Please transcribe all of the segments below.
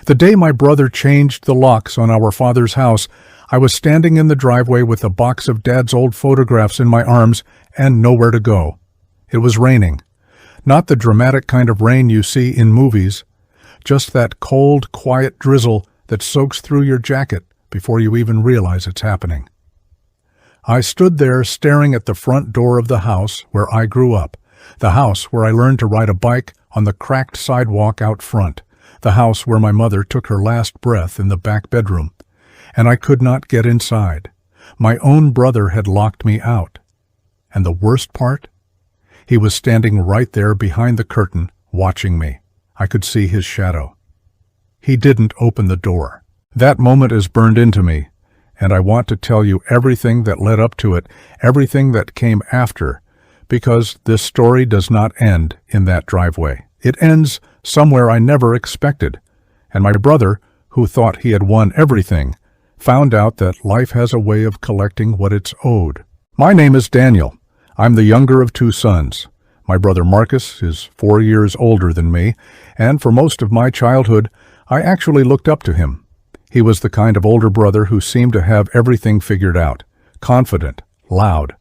The day my brother changed the locks on our father's house, I was standing in the driveway with a box of Dad's old photographs in my arms and nowhere to go. It was raining. Not the dramatic kind of rain you see in movies, just that cold, quiet drizzle that soaks through your jacket before you even realize it's happening. I stood there staring at the front door of the house where I grew up, the house where I learned to ride a bike on the cracked sidewalk out front, the house where my mother took her last breath in the back bedroom, and I could not get inside. My own brother had locked me out. And the worst part? He was standing right there behind the curtain, watching me. I could see his shadow. He didn't open the door. That moment is burned into me, and I want to tell you everything that led up to it, everything that came after, because this story does not end in that driveway. It ends somewhere I never expected, and my brother, who thought he had won everything, found out that life has a way of collecting what it's owed. My name is Daniel. I'm the younger of two sons. My brother Marcus is 4 years older than me, and for most of my childhood, I actually looked up to him. He was the kind of older brother who seemed to have everything figured out, confident, loud,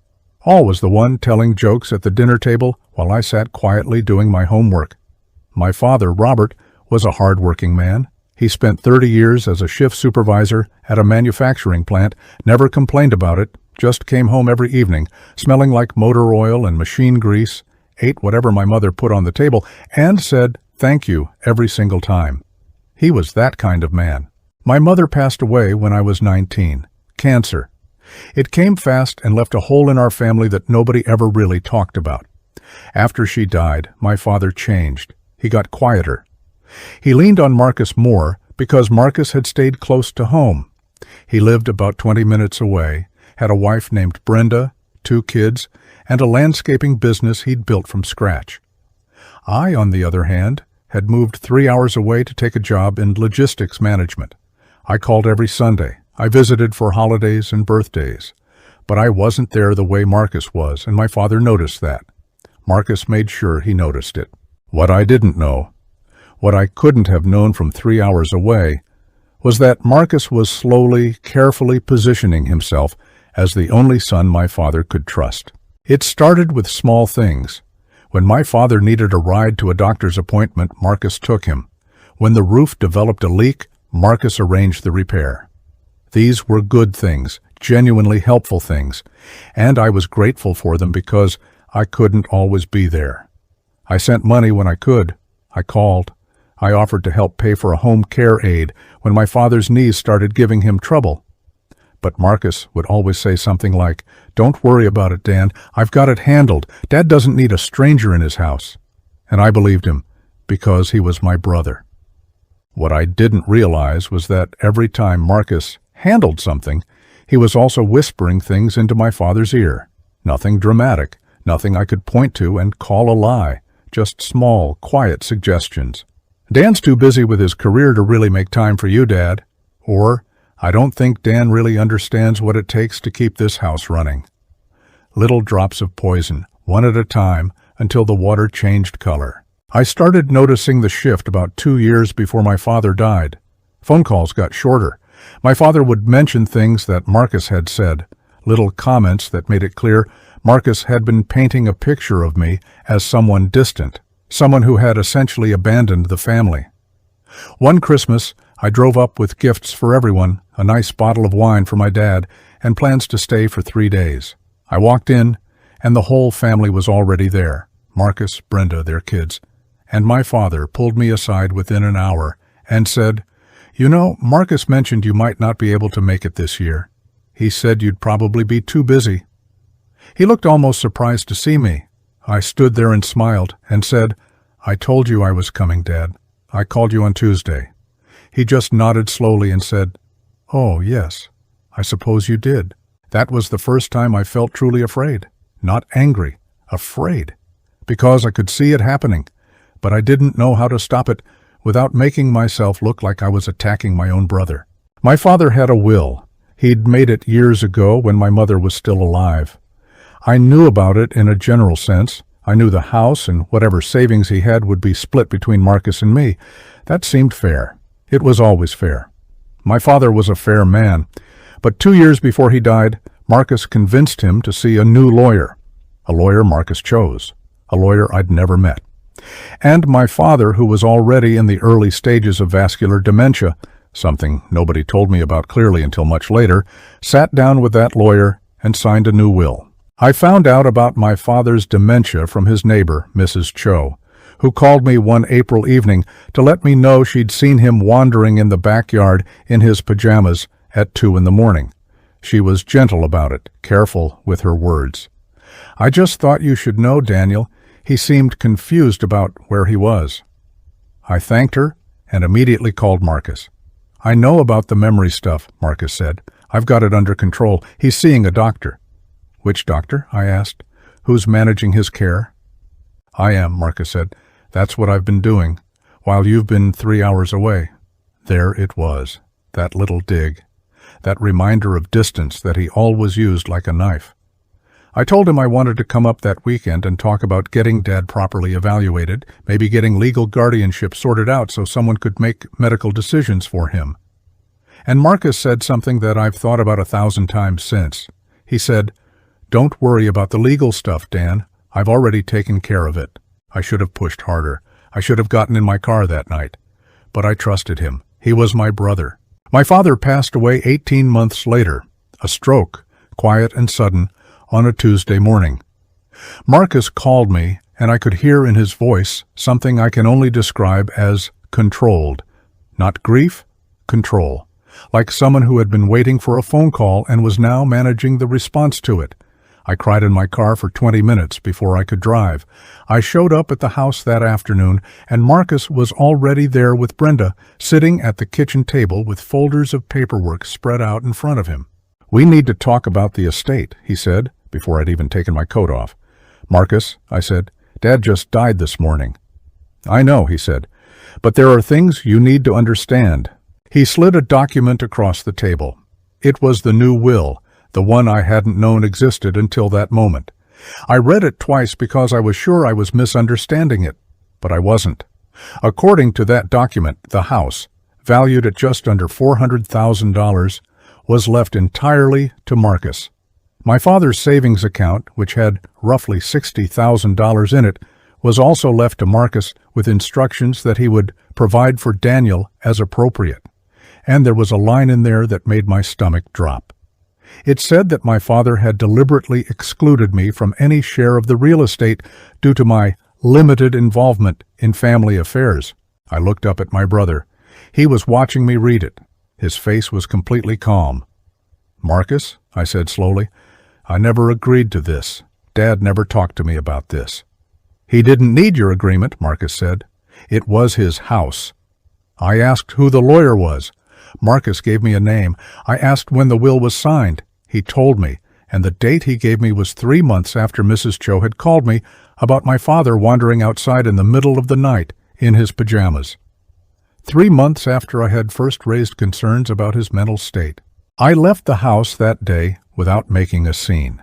always the one telling jokes at the dinner table while I sat quietly doing my homework. My father, Robert, was a hard-working man. He spent 30 years as a shift supervisor at a manufacturing plant, never complained about it, just came home every evening, smelling like motor oil and machine grease, ate whatever my mother put on the table, and said thank you every single time. He was that kind of man. My mother passed away when I was 19. Cancer. It came fast and left a hole in our family that nobody ever really talked about. After she died, my father changed. He got quieter. He leaned on Marcus more because Marcus had stayed close to home. He lived about 20 minutes away, had a wife named Brenda, 2 kids, and a landscaping business he'd built from scratch. I, on the other hand, had moved 3 hours away to take a job in logistics management. I called every Sunday. I visited for holidays and birthdays. But I wasn't there the way Marcus was, and my father noticed that. Marcus made sure he noticed it. What I didn't know, what I couldn't have known from 3 hours away, was that Marcus was slowly, carefully positioning himself as the only son my father could trust. It started with small things. When my father needed a ride to a doctor's appointment, Marcus took him. When the roof developed a leak, Marcus arranged the repair. These were good things, genuinely helpful things, and I was grateful for them because I couldn't always be there. I sent money when I could. I called. I offered to help pay for a home care aide when my father's knees started giving him trouble. But Marcus would always say something like, "Don't worry about it, Dan. I've got it handled. Dad doesn't need a stranger in his house." And I believed him because he was my brother. What I didn't realize was that every time Marcus handled something, he was also whispering things into my father's ear. Nothing dramatic, nothing I could point to and call a lie, just small, quiet suggestions. "Dan's too busy with his career to really make time for you, Dad." Or, "I don't think Dan really understands what it takes to keep this house running." Little drops of poison, one at a time, until the water changed color. I started noticing the shift about 2 years before my father died. Phone calls got shorter. My father would mention things that Marcus had said, little comments that made it clear Marcus had been painting a picture of me as someone distant, someone who had essentially abandoned the family. One Christmas, I drove up with gifts for everyone, a nice bottle of wine for my dad, and plans to stay for 3 days. I walked in, and the whole family was already there. Marcus, Brenda, their kids. And my father pulled me aside within an hour and said, "You know, Marcus mentioned you might not be able to make it this year. He said you'd probably be too busy." He looked almost surprised to see me. I stood there and smiled and said, "I told you I was coming, Dad. I called you on Tuesday." He just nodded slowly and said, "Oh, yes, I suppose you did." That was the first time I felt truly afraid. Not angry, afraid. Because I could see it happening. But I didn't know how to stop it without making myself look like I was attacking my own brother. My father had a will. He'd made it years ago when my mother was still alive. I knew about it in a general sense. I knew the house and whatever savings he had would be split between Marcus and me. That seemed fair. It was always fair. My father was a fair man, but 2 years before he died, Marcus convinced him to see a new lawyer. A lawyer Marcus chose, a lawyer I'd never met. And my father, who was already in the early stages of vascular dementia, something nobody told me about clearly until much later, sat down with that lawyer and signed a new will. I found out about my father's dementia from his neighbor, Mrs. Cho, who called me one April evening to let me know she'd seen him wandering in the backyard in his pajamas at 2 a.m. She was gentle about it, careful with her words. "I just thought you should know, Daniel." He seemed confused about where he was. I thanked her and immediately called Marcus. "I know about the memory stuff," Marcus said. "I've got it under control. He's seeing a doctor." "Which doctor?" I asked. "Who's managing his care?" "I am," Marcus said. "That's what I've been doing, while you've been 3 hours away." There it was, that little dig, that reminder of distance that he always used like a knife. I told him I wanted to come up that weekend and talk about getting Dad properly evaluated, maybe getting legal guardianship sorted out so someone could make medical decisions for him. And Marcus said something that I've thought about 1,000 times since. He said, "Don't worry about the legal stuff, Dan. I've already taken care of it." I should have pushed harder. I should have gotten in my car that night. But I trusted him. He was my brother. My father passed away 18 months later, a stroke, quiet and sudden, on a Tuesday morning. Marcus called me, and I could hear in his voice something I can only describe as controlled. Not grief, control. Like someone who had been waiting for a phone call and was now managing the response to it. I cried in my car for 20 minutes before I could drive. I showed up at the house that afternoon, and Marcus was already there with Brenda, sitting at the kitchen table with folders of paperwork spread out in front of him. "We need to talk about the estate," he said, before I'd even taken my coat off. "Marcus," I said, "Dad just died this morning." "I know," he said, "but there are things you need to understand." He slid a document across the table. It was the new will, the one I hadn't known existed until that moment. I read it twice because I was sure I was misunderstanding it, but I wasn't. According to that document, the house, valued at just under $400,000, was left entirely to Marcus. My father's savings account, which had roughly $60,000 in it, was also left to Marcus with instructions that he would provide for Daniel as appropriate. And there was a line in there that made my stomach drop. It said that my father had deliberately excluded me from any share of the real estate due to my limited involvement in family affairs. I looked up at my brother. He was watching me read it. His face was completely calm. "Marcus," I said slowly, "I never agreed to this. Dad never talked to me about this." "He didn't need your agreement," Marcus said. "It was his house." I asked who the lawyer was. Marcus gave me a name. I asked when the will was signed. He told me, and the date he gave me was 3 months after Mrs. Cho had called me about my father wandering outside in the middle of the night in his pajamas. 3 months after I had first raised concerns about his mental state. I left the house that day without making a scene.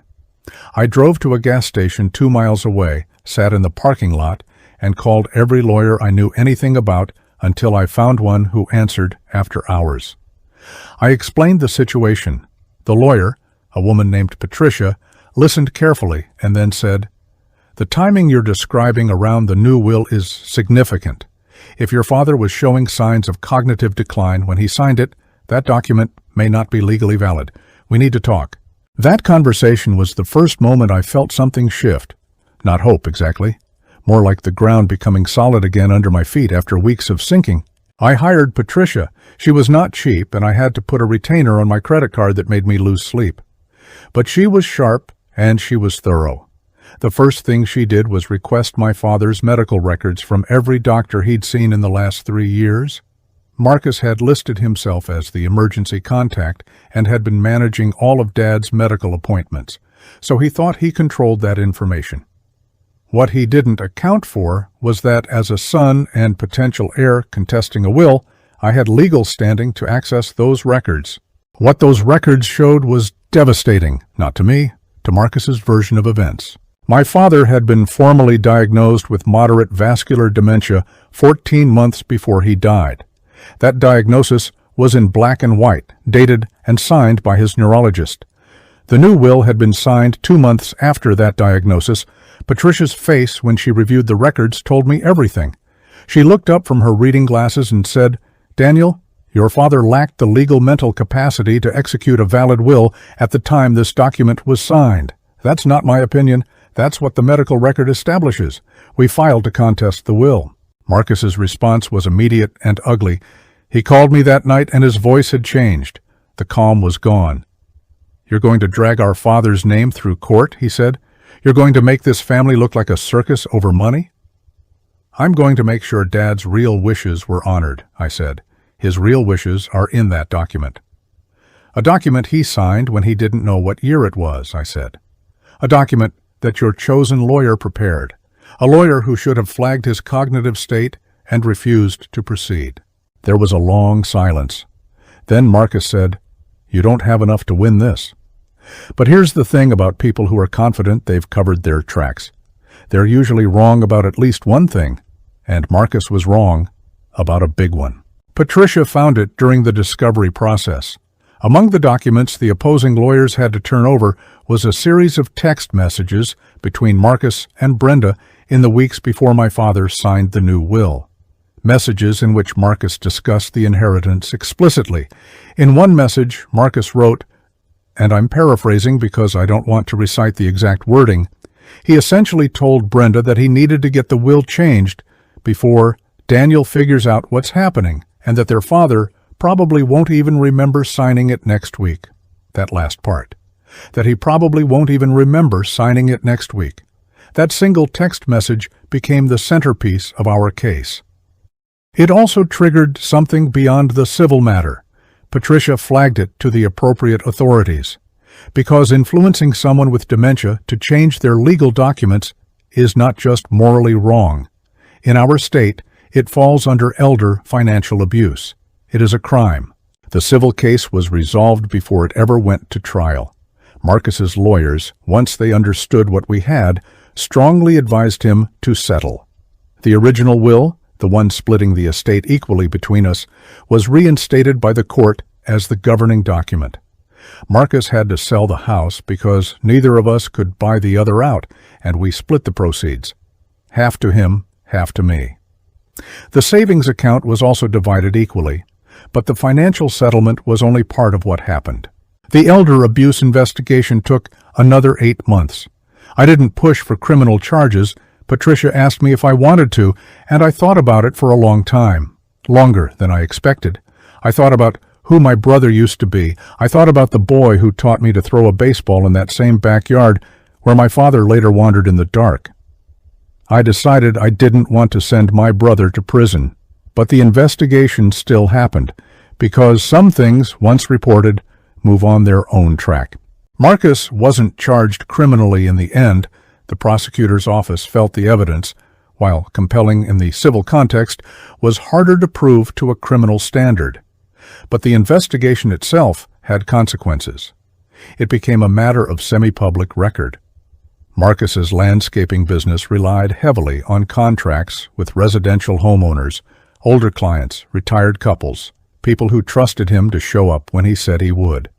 I drove to a gas station 2 miles away, sat in the parking lot, and called every lawyer I knew anything about until I found one who answered after hours. I explained the situation. The lawyer, a woman named Patricia, listened carefully and then said, "The timing you're describing around the new will is significant. If your father was showing signs of cognitive decline when he signed it, that document may not be legally valid. We need to talk." That conversation was the first moment I felt something shift. Not hope, exactly. More like the ground becoming solid again under my feet after weeks of sinking. I hired Patricia. She was not cheap, and I had to put a retainer on my credit card that made me lose sleep. But she was sharp, and she was thorough. The first thing she did was request my father's medical records from every doctor he'd seen in the last 3 years. Marcus had listed himself as the emergency contact and had been managing all of Dad's medical appointments, so he thought he controlled that information. What he didn't account for was that as a son and potential heir contesting a will, I had legal standing to access those records. What those records showed was devastating, not to me, to Marcus's version of events. My father had been formally diagnosed with moderate vascular dementia 14 months before he died, That diagnosis was in black and white, dated and signed by his neurologist. The new will had been signed 2 months after that diagnosis. Patricia's face when she reviewed the records told me everything. She looked up from her reading glasses and said, "Daniel, your father lacked the legal mental capacity to execute a valid will at the time this document was signed. That's not my opinion. That's what the medical record establishes. We filed to contest the will." Marcus's response was immediate and ugly. He called me that night and his voice had changed. The calm was gone. "You're going to drag our father's name through court," he said. "You're going to make this family look like a circus over money?" "I'm going to make sure Dad's real wishes were honored," I said. "His real wishes are in that document." "A document he signed when he didn't know what year it was," I said. "A document that your chosen lawyer prepared. A lawyer who should have flagged his cognitive state and refused to proceed." There was a long silence. Then Marcus said, "You don't have enough to win this." But here's the thing about people who are confident they've covered their tracks. They're usually wrong about at least one thing, and Marcus was wrong about a big one. Patricia found it during the discovery process. Among the documents the opposing lawyers had to turn over was a series of text messages between Marcus and Brenda in the weeks before my father signed the new will. Messages in which Marcus discussed the inheritance explicitly. In one message, Marcus wrote, and I'm paraphrasing because I don't want to recite the exact wording, he essentially told Brenda that he needed to get the will changed before Daniel figures out what's happening, and that their father probably won't even remember signing it next week. That last part. That he probably won't even remember signing it next week. That single text message became the centerpiece of our case. It also triggered something beyond the civil matter. Patricia flagged it to the appropriate authorities, because influencing someone with dementia to change their legal documents is not just morally wrong. In our state, it falls under elder financial abuse. It is a crime. The civil case was resolved before it ever went to trial. Marcus's lawyers, once they understood what we had, strongly advised him to settle. The original will, the one splitting the estate equally between us, was reinstated by the court as the governing document. Marcus had to sell the house because neither of us could buy the other out, and we split the proceeds. Half to him, half to me. The savings account was also divided equally, but the financial settlement was only part of what happened. The elder abuse investigation took another 8 months. I didn't push for criminal charges. Patricia asked me if I wanted to, and I thought about it for a long time, longer than I expected. I thought about who my brother used to be. I thought about the boy who taught me to throw a baseball in that same backyard where my father later wandered in the dark. I decided I didn't want to send my brother to prison, but the investigation still happened, because some things, once reported, move on their own track. Marcus wasn't charged criminally in the end. The prosecutor's office felt the evidence, while compelling in the civil context, was harder to prove to a criminal standard. But the investigation itself had consequences. It became a matter of semi-public record. Marcus's landscaping business relied heavily on contracts with residential homeowners, older clients, retired couples, people who trusted him to show up when he said he would.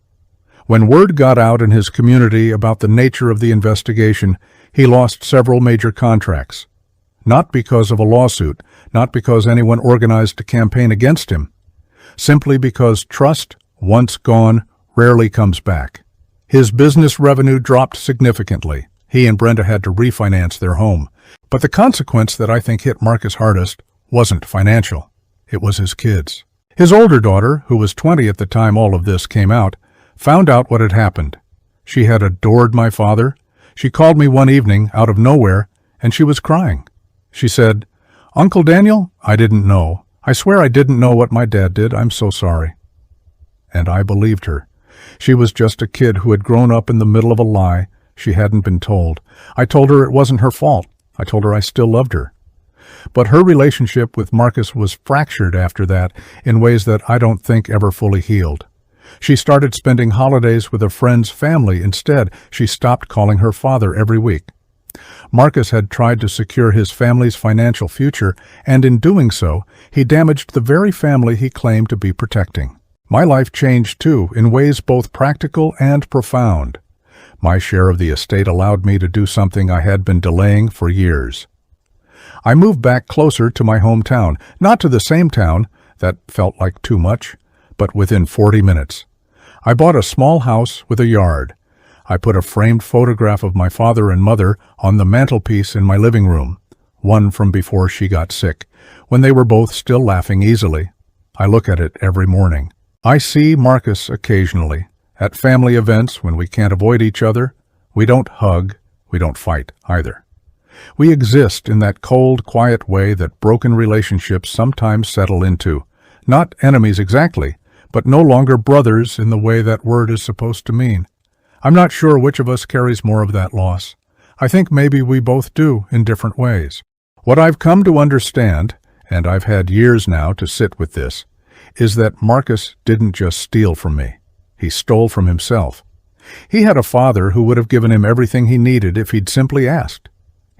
When word got out in his community about the nature of the investigation, he lost several major contracts. Not because of a lawsuit, not because anyone organized a campaign against him, simply because trust, once gone, rarely comes back. His business revenue dropped significantly. He and Brenda had to refinance their home. But the consequence that I think hit Marcus hardest wasn't financial. It was his kids. His older daughter, who was 20 at the time all of this came out, found out what had happened. She had adored my father. She called me one evening out of nowhere, and she was crying. She said, "Uncle Daniel, I didn't know. I swear I didn't know what my dad did. I'm so sorry." And I believed her. She was just a kid who had grown up in the middle of a lie she hadn't been told. I told her it wasn't her fault. I told her I still loved her. But her relationship with Marcus was fractured after that in ways that I don't think ever fully healed. She started spending holidays with a friend's family instead. She stopped calling her father every week. Marcus had tried to secure his family's financial future, and in doing so, he damaged the very family he claimed to be protecting. My life changed too, in ways both practical and profound. My share of the estate allowed me to do something I had been delaying for years. I moved back closer to my hometown, not to the same town, that felt like too much, but within 40 minutes. I bought a small house with a yard. I put a framed photograph of my father and mother on the mantelpiece in my living room, one from before she got sick, when they were both still laughing easily. I look at it every morning. I see Marcus occasionally. At family events, when we can't avoid each other, we don't hug, we don't fight either. We exist in that cold, quiet way that broken relationships sometimes settle into. Not enemies exactly, but no longer brothers in the way that word is supposed to mean. I'm not sure which of us carries more of that loss. I think maybe we both do in different ways. What I've come to understand, and I've had years now to sit with this, is that Marcus didn't just steal from me. He stole from himself. He had a father who would have given him everything he needed if he'd simply asked.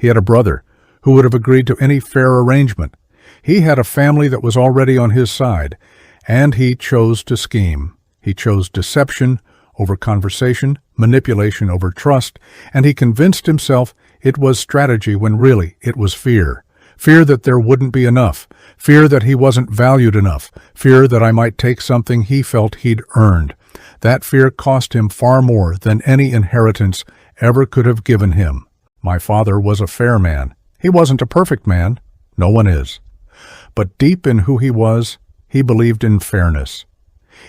He had a brother who would have agreed to any fair arrangement. He had a family that was already on his side, and he chose to scheme. He chose deception over conversation, manipulation over trust, and he convinced himself it was strategy when really it was fear. Fear that there wouldn't be enough, fear that he wasn't valued enough, fear that I might take something he felt he'd earned. That fear cost him far more than any inheritance ever could have given him. My father was a fair man. He wasn't a perfect man. No one is. But deep in who he was, he believed in fairness.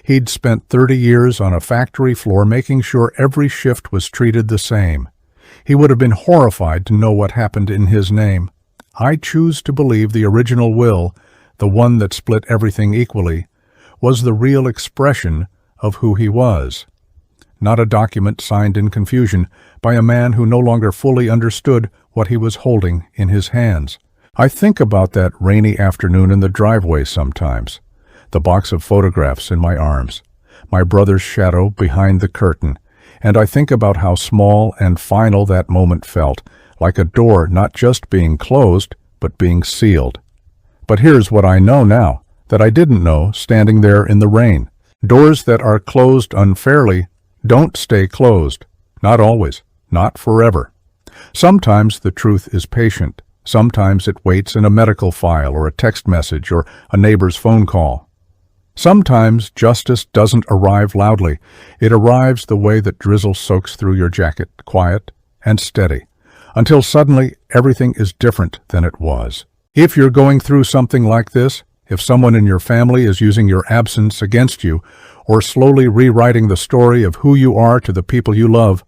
He'd spent 30 years on a factory floor making sure every shift was treated the same. He would have been horrified to know what happened in his name. I choose to believe the original will, the one that split everything equally, was the real expression of who he was. Not a document signed in confusion by a man who no longer fully understood what he was holding in his hands. I think about that rainy afternoon in the driveway sometimes, the box of photographs in my arms, my brother's shadow behind the curtain, and I think about how small and final that moment felt, like a door not just being closed, but being sealed. But here's what I know now, that I didn't know standing there in the rain. Doors that are closed unfairly don't stay closed. Not always. Not forever. Sometimes the truth is patient. Sometimes it waits in a medical file or a text message or a neighbor's phone call. Sometimes justice doesn't arrive loudly. It arrives the way that drizzle soaks through your jacket, quiet and steady, until suddenly everything is different than it was. If you're going through something like this, if someone in your family is using your absence against you, or slowly rewriting the story of who you are to the people you love,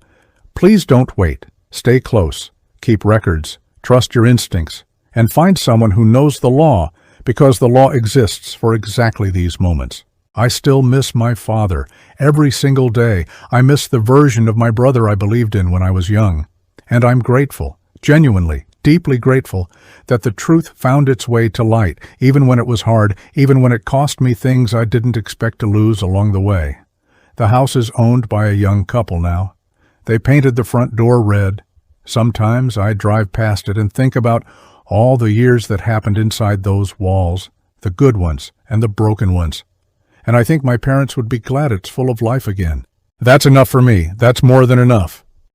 please don't wait. Stay close. Keep records. Trust your instincts. And find someone who knows the law, because the law exists for exactly these moments. I still miss my father. Every single day, I miss the version of my brother I believed in when I was young. And I'm grateful, genuinely, deeply grateful, that the truth found its way to light, even when it was hard, even when it cost me things I didn't expect to lose along the way. The house is owned by a young couple now. They painted the front door red. Sometimes I drive past it and think about all the years that happened inside those walls, the good ones and the broken ones. And I think my parents would be glad it's full of life again. That's enough for me. That's more than enough.